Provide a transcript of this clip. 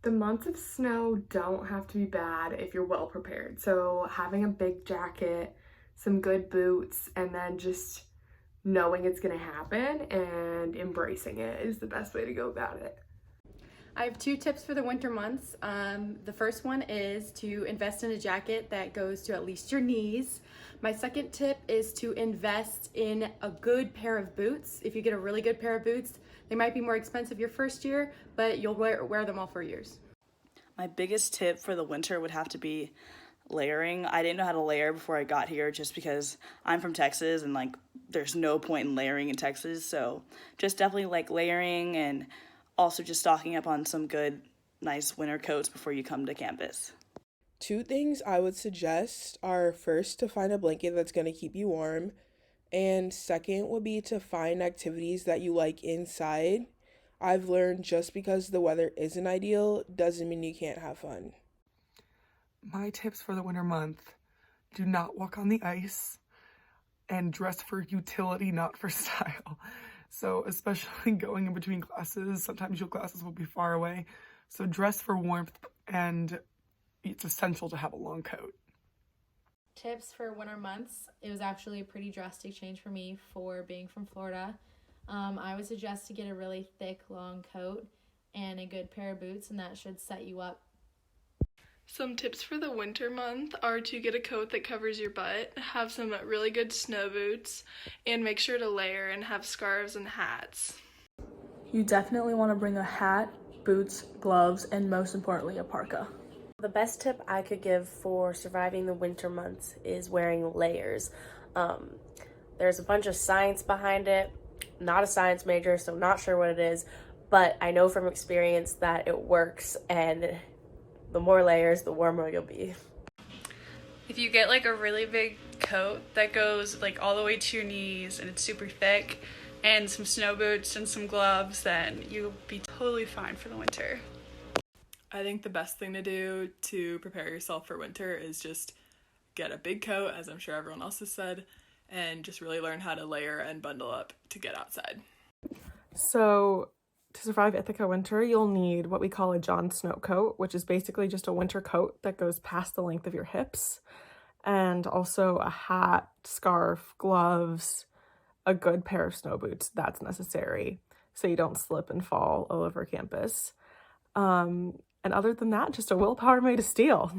The months of snow don't have to be bad if you're well prepared. So having a big jacket, some good boots, and then just knowing it's gonna happen and embracing it is the best way to go about it. I have two tips for the winter months. The first one is to invest in a jacket that goes to at least your knees. My second tip is to invest in a good pair of boots. If you get a really good pair of boots, they might be more expensive your first year, but you'll wear them all for years. My biggest tip for the winter would have to be layering. I didn't know how to layer before I got here just because I'm from Texas and like there's no point in layering in Texas. So just definitely like layering and also just stocking up on some good, nice winter coats before you come to campus. Two things I would suggest are first to find a blanket that's going to keep you warm, and second would be to find activities that you like inside. I've learned just because the weather isn't ideal doesn't mean you can't have fun. My tips for the winter month: do not walk on the ice and dress for utility, not for style. So especially going in between classes, sometimes your classes will be far away. So dress for warmth, and it's essential to have a long coat. Tips for winter months. It was actually a pretty drastic change for me for being from Florida. I would suggest to get a really thick, long coat and a good pair of boots, and that should set you up. Some tips for the winter month are to get a coat that covers your butt, have some really good snow boots, and make sure to layer and have scarves and hats. You definitely want to bring a hat, boots, gloves, and most importantly, a parka. The best tip I could give for surviving the winter months is wearing layers. There's a bunch of science behind it. Not a science major, so not sure what it is, but I know from experience that it works, and the more layers, the warmer you'll be. If you get like a really big coat that goes like all the way to your knees and it's super thick, and some snow boots and some gloves, then you'll be totally fine for the winter. I think the best thing to do to prepare yourself for winter is just get a big coat, as I'm sure everyone else has said, and just really learn how to layer and bundle up to get outside. So to survive Ithaca winter, you'll need what we call a Jon Snow coat, which is basically just a winter coat that goes past the length of your hips, and also a hat, scarf, gloves, a good pair of snow boots. That's necessary so you don't slip and fall all over campus. And other than that, just a willpower made of steel.